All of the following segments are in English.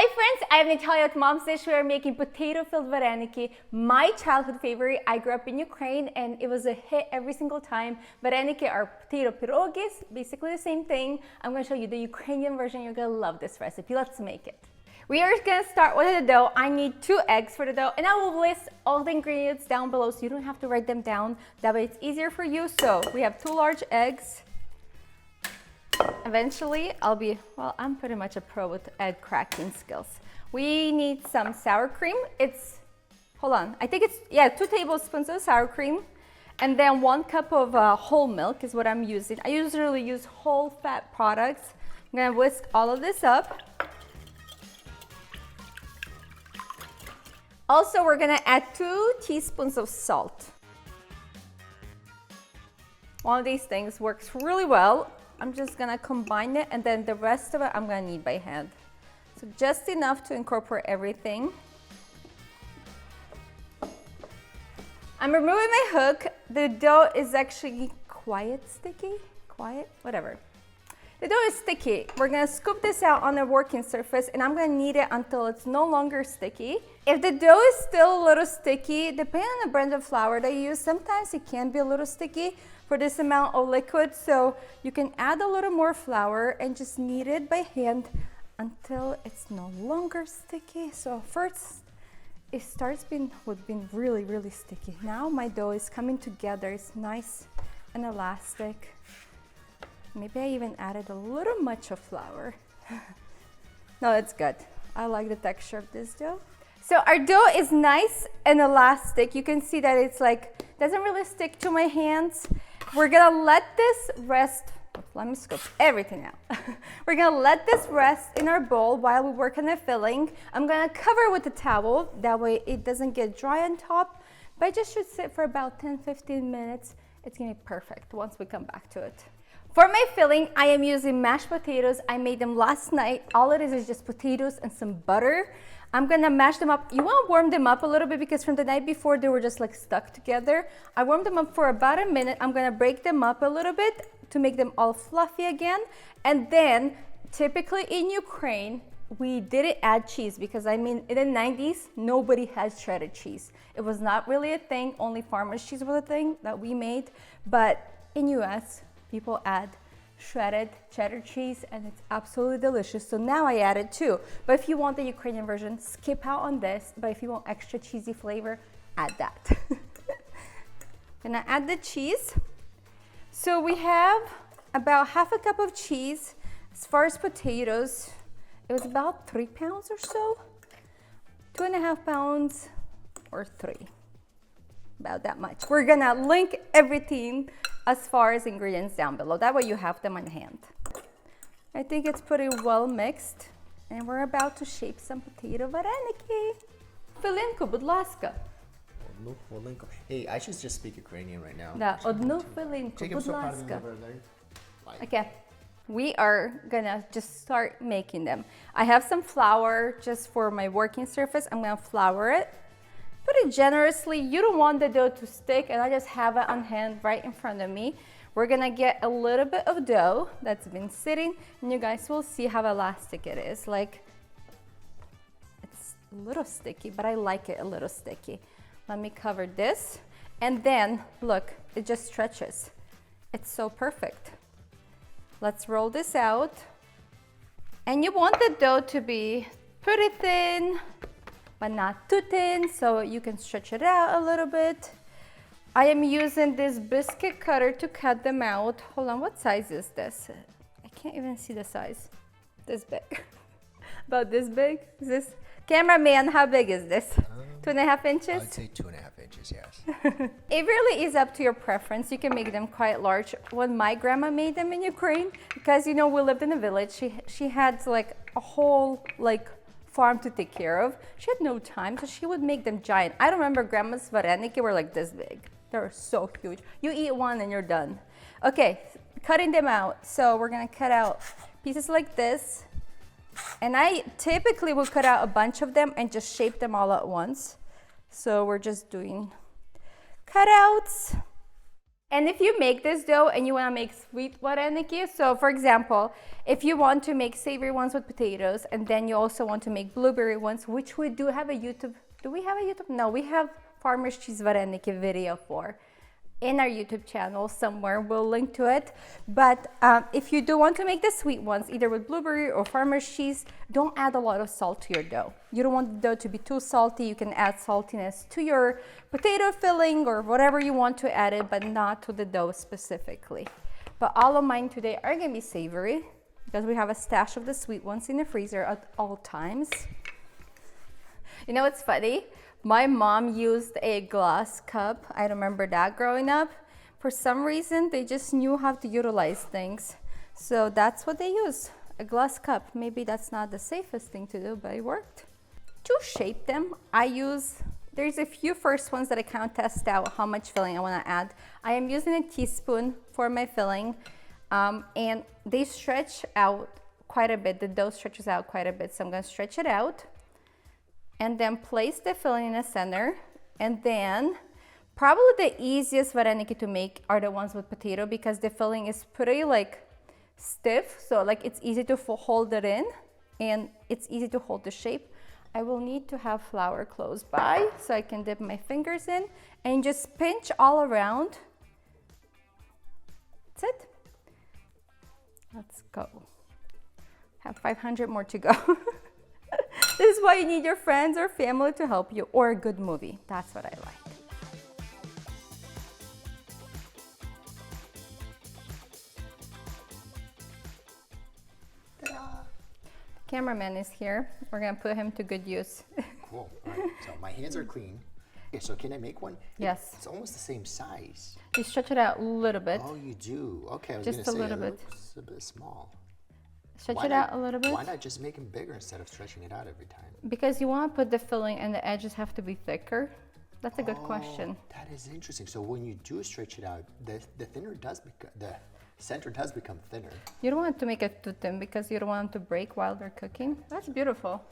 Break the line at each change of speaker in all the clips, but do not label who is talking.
Hi friends, I'm Natalia at Mom's Dish. We are making potato-filled vareniki, my childhood favorite. I grew up in Ukraine and it was a hit every single time. Vareniki are potato pierogis, basically the same thing. I'm going to show you the Ukrainian version. You're going to love this recipe. Let's make it. We are going to start with the dough. I need 2 eggs for the dough, and I will list all the ingredients down below so you don't have to write them down. That way it's easier for you. So we have 2 large eggs. Eventually, I'm pretty much a pro with egg cracking skills. We need some sour cream. I think it's 2 tablespoons of sour cream. And then 1 cup of whole milk is what I'm using. I usually use whole fat products. I'm gonna whisk all of this up. Also, we're gonna add 2 teaspoons of salt. One of these things works really well. I'm just gonna combine it, and then the rest of it I'm gonna knead by hand. So just enough to incorporate everything. I'm removing my hook. The dough is actually whatever. The dough is sticky. We're gonna scoop this out on a working surface, and I'm gonna knead it until it's no longer sticky. If the dough is still a little sticky, depending on the brand of flour that you use, sometimes it can be a little sticky for this amount of liquid. So you can add a little more flour and just knead it by hand until it's no longer sticky. So first, it starts being really, really sticky. Now my dough is coming together. It's nice and elastic. Maybe I even added a little much of flour. No, it's good. I like the texture of this dough. So our dough is nice and elastic. You can see that it's doesn't really stick to my hands. We're gonna let this rest. Let me scoop everything out. We're gonna let this rest in our bowl while we work on the filling. I'm gonna cover it with a towel. That way it doesn't get dry on top, but it just should sit for about 10-15 minutes. It's gonna be perfect once we come back to it. For my filling, I am using mashed potatoes. I made them last night. All it is just potatoes and some butter. I'm gonna mash them up. You wanna warm them up a little bit because from the night before they were just stuck together. I warmed them up for about a minute. I'm gonna break them up a little bit to make them all fluffy again. And then typically in Ukraine, we didn't add cheese because in the 90s, nobody had shredded cheese. It was not really a thing. Only farmer's cheese was a thing that we made. But in US, people add shredded cheddar cheese, and it's absolutely delicious. So now I added 2. But if you want the Ukrainian version, skip out on this. But if you want extra cheesy flavor, add that. Gonna add the cheese. So we have about half a cup of cheese. As far as potatoes, it was about 3 pounds or so. 2.5 pounds or 3. About that much. We're gonna link everything as far as ingredients down below. That way you have them on hand. I think it's pretty well mixed. And we're about to shape some potato vareniki. Хвилинку, будь ласка.
Одну хвилинку. Hey, I should just speak Ukrainian right now.
Да, одну хвилинку, будь ласка. Okay, we are gonna just start making them. I have some flour just for my working surface. I'm gonna flour it. Put it generously. You don't want the dough to stick, and I just have it on hand right in front of me. We're gonna get a little bit of dough that's been sitting, and you guys will see how elastic it is. It's a little sticky, but I like it a little sticky. Let me cover this, and then look, it just stretches. It's so perfect. Let's roll this out. And you want the dough to be pretty thin, but not too thin, so you can stretch it out a little bit. I am using this biscuit cutter to cut them out. Hold on, what size is this? I can't even see the size. This big. About this big? Is this? Cameraman, how big is this? 2.5 inches?
I'd say 2.5 inches, yes.
It really is up to your preference. You can make them quite large. When my grandma made them in Ukraine, because we lived in a village, she had a whole farm to take care of. She had no time, so she would make them giant. I remember grandma's vareniki were this big. They were so huge. You eat one and you're done. Okay, cutting them out. So we're gonna cut out pieces like this. And I typically will cut out a bunch of them and just shape them all at once. So we're just doing cutouts. And if you make this dough and you want to make sweet vareniki, so for example, if you want to make savory ones with potatoes and then you also want to make blueberry ones, which we do have a YouTube, do we have a YouTube? No, we have farmer's cheese vareniki video for in our YouTube channel somewhere. We'll link to it. But if you do want to make the sweet ones, either with blueberry or farmer's cheese, don't add a lot of salt to your dough. You don't want the dough to be too salty. You can add saltiness to your potato filling or whatever you want to add it, but not to the dough specifically. But all of mine today are gonna be savory because we have a stash of the sweet ones in the freezer at all times. You know what's funny? My mom used a glass cup. I remember that growing up. For some reason, they just knew how to utilize things. So that's what they use, a glass cup. Maybe that's not the safest thing to do, but it worked. To shape them, there's a few first ones that I kind of test out how much filling I want to add. I am using a teaspoon for my filling, and they stretch out quite a bit. The dough stretches out quite a bit, so I'm going to stretch it out. And then place the filling in the center. And then probably the easiest vareniki to make are the ones with potato because the filling is pretty like stiff. So like it's easy to hold it in and it's easy to hold the shape. I will need to have flour close by so I can dip my fingers in and just pinch all around. That's it. Let's go. Have 500 more to go. This is why you need your friends or family to help you, or a good movie. That's what I like. Ta-da! Cameraman is here. We're gonna put him to good use.
Cool. All right. So my hands are clean. Okay, so can I make one?
Yes.
It's almost the same size.
You stretch it out a little bit.
Oh, you do? Okay, I was
Just
gonna
a
say
little bit.
It looks a bit small.
Stretch it out a little bit.
Why not just make them bigger instead of stretching it out every time?
Because you want to put the filling and the edges have to be thicker. That's a good question.
That is interesting. So when you do stretch it out, the center does become thinner.
You don't want to make it too thin because you don't want them to break while they're cooking. That's beautiful.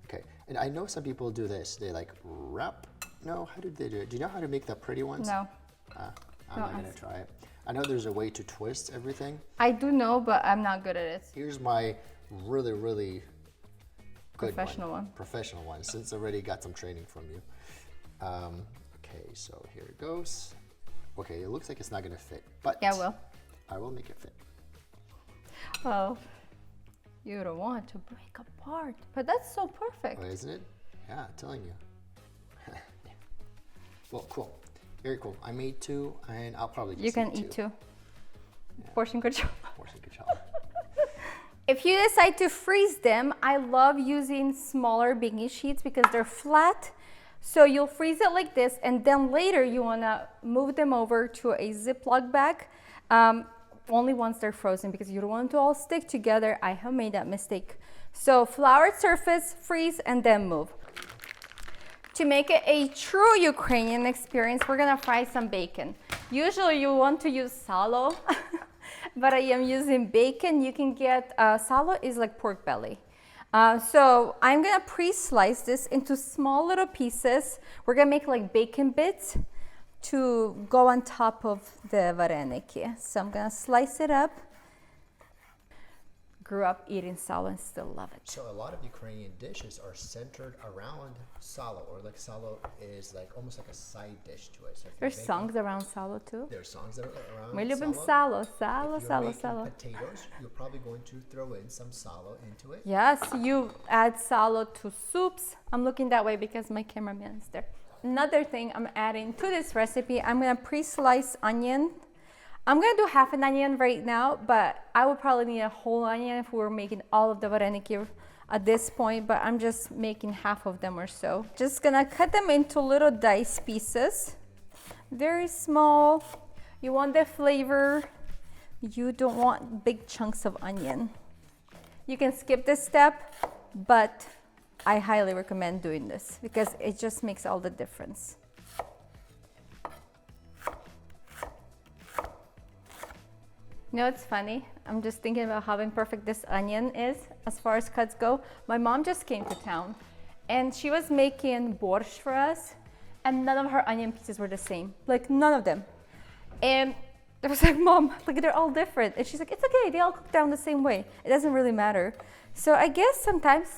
Okay, and I know some people do this. They like wrap. No, how did they do it? Do you know how to make the pretty ones?
No.
I'm not gonna try it. I know there's a way to twist everything.
I do know, but I'm not good at it.
Here's my really, really good
professional one.
Since I already got some training from you. Okay, so here it goes. Okay, it looks like it's not gonna fit, but
yeah, well,
I will make it fit.
Oh, you don't want to break apart, but that's so perfect.
Oh, isn't it? Yeah, I'm telling you. Well, cool. Very cool. I made two, and I'll probably just
You can eat two. Yeah. Portion control.
Portion control.
If you decide to freeze them, I love using smaller baking sheets because they're flat. So you'll freeze it like this, and then later you wanna move them over to a Ziploc bag. Only once they're frozen because you don't want them to all stick together. I have made that mistake. So floured surface, freeze, and then move. To make it a true Ukrainian experience, we're gonna fry some bacon. Usually you want to use salo, but I am using bacon. You can get, salo is like pork belly. So I'm gonna pre-slice this into small little pieces. We're gonna make like bacon bits to go on top of the vareniki. So I'm gonna slice it up. Grew up eating salo and still love it.
So a lot of Ukrainian dishes are centered around salo, or like salo is like almost like a side dish to it. So
there's songs around salo too.
There's songs that are around
We live in
salo.
Salo.
Potatoes, you're probably going to throw in some salo into it.
Yes, you add salo to soups. I'm looking that way because my cameraman is there. Another thing I'm adding to this recipe, I'm gonna pre-slice onion. I'm gonna do half an onion right now, but I would probably need a whole onion if we were making all of the vareniki at this point, but I'm just making half of them or so. Just gonna cut them into little dice pieces, very small. You want the flavor. You don't want big chunks of onion. You can skip this step, but I highly recommend doing this because it just makes all the difference. You know, it's funny. I'm just thinking about how imperfect this onion is as far as cuts go. My mom just came to town and she was making borscht for us and none of her onion pieces were the same. Like none of them. And I was like, Mom, like they're all different. And she's like, it's okay, they all cook down the same way. It doesn't really matter. So I guess sometimes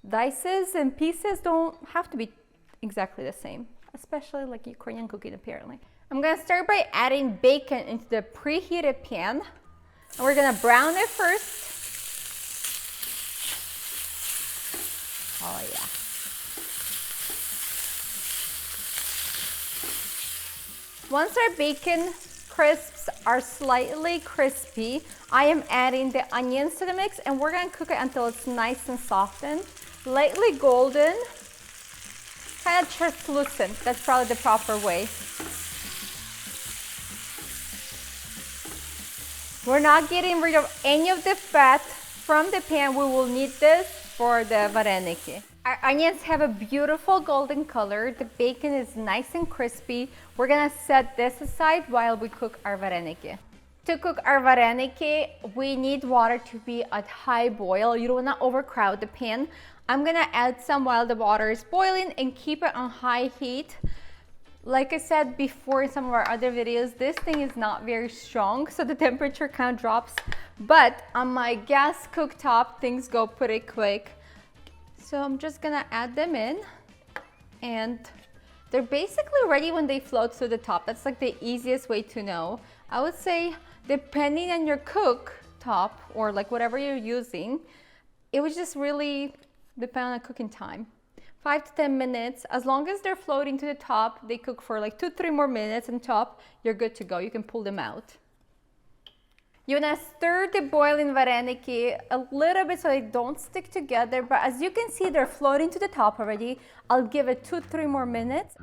dices and pieces don't have to be exactly the same, especially like Ukrainian cooking apparently. I'm gonna start by adding bacon into the preheated pan. And we're gonna brown it first. Oh yeah. Once our bacon crisps are slightly crispy, I am adding the onions to the mix and we're gonna cook it until it's nice and softened, lightly golden, kind of translucent. That's probably the proper way. We're not getting rid of any of the fat from the pan. We will need this for the vareniki. Our onions have a beautiful golden color. The bacon is nice and crispy. We're gonna set this aside while we cook our vareniki. To cook our vareniki, we need water to be at high boil. You don't wanna overcrowd the pan. I'm gonna add some while the water is boiling and keep it on high heat. Like I said before in some of our other videos, this thing is not very strong, so the temperature kind of drops. But on my gas cooktop, things go pretty quick. So I'm just gonna add them in, and they're basically ready when they float to the top. That's like the easiest way to know. I would say, depending on your cooktop or like whatever you're using, it would just really depend on the cooking time. 5 to 10 minutes. As long as they're floating to the top, they cook for like 2-3 more minutes on top, you're good to go. You can pull them out. You wanna stir the boiling vareniki a little bit so they don't stick together, but as you can see, they're floating to the top already. I'll give it 2-3 more minutes.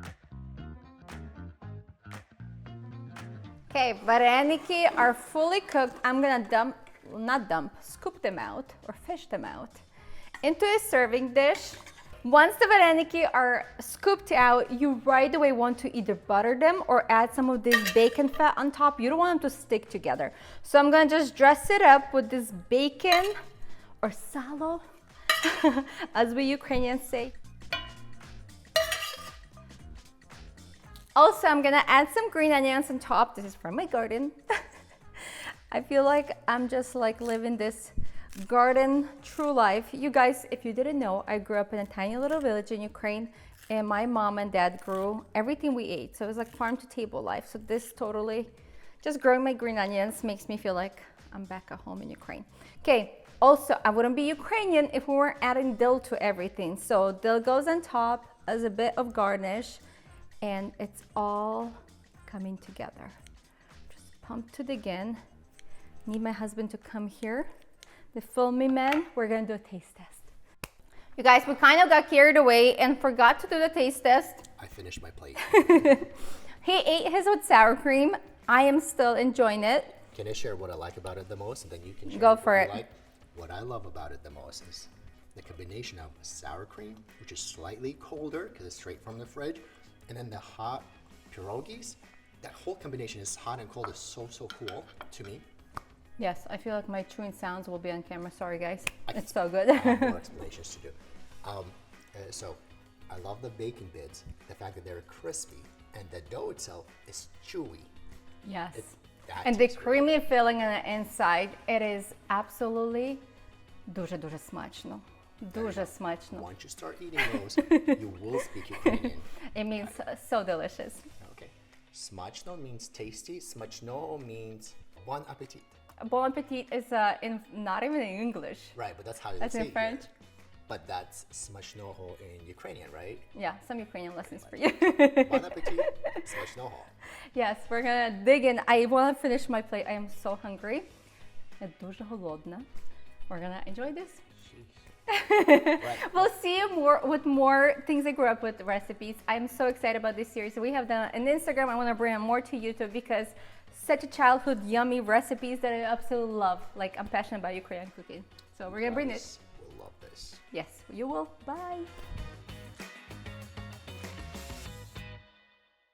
Okay, vareniki are fully cooked. I'm gonna scoop them out or fish them out into a serving dish. Once the vareniki are scooped out, you right away want to either butter them or add some of this bacon fat on top. You don't want them to stick together. So I'm gonna just dress it up with this bacon or salo, as we Ukrainians say. Also, I'm gonna add some green onions on top. This is from my garden. I feel like I'm just like living this garden true life. You guys, if you didn't know, I grew up in a tiny little village in Ukraine, and my mom and dad grew everything we ate. So it was like farm to table life. So this totally, just growing my green onions makes me feel like I'm back at home in Ukraine. Okay, also I wouldn't be Ukrainian if we weren't adding dill to everything. So dill goes on top as a bit of garnish, and it's all coming together. Just pumped it again. Need my husband to come here, the filmy man. We're gonna do a taste test. You guys, we kind of got carried away and forgot to do the taste test.
I finished my plate.
He ate his with sour cream. I am still enjoying it.
Can I share what I like about it the most, and then you can share
Go
what
for
you
it.
like? What I love about it the most is the combination of sour cream, which is slightly colder because it's straight from the fridge, and then the hot pierogis. That whole combination is hot and cold is so cool to me.
Yes, I feel like my chewing sounds will be on camera. Sorry, guys. It's so good.
I have more explanations to do. So I love the bacon bits, the fact that they're crispy, and the dough itself is chewy.
Yes.
That
And the
tastes
creamy
really
filling on the inside, it is absolutely дуже смачно. Дуже
good.
смачно.
Once you start eating those, you will speak Ukrainian.
It means so delicious.
Okay. Smaczno means tasty. Smaczno means bon appetit.
Bon appetit is not even in English.
Right, but that's how you
That's
say
in
it
French.
here. But that's smacznoho in Ukrainian, right?
Yeah, some Ukrainian lessons for you.
Bon appetit, smacznoho.
Yes, we're gonna dig in. I want to finish my plate. I am so hungry. Я дуже голодна. We're gonna enjoy this.
Right.
We'll see you with more things I grew up with recipes. I'm so excited about this series. We have done an Instagram. I want to bring it more to YouTube because such a childhood yummy recipes that I absolutely love. Like, I'm passionate about Ukrainian cooking. So we're gonna bring it.
We'll love this.
Yes, you will. Bye.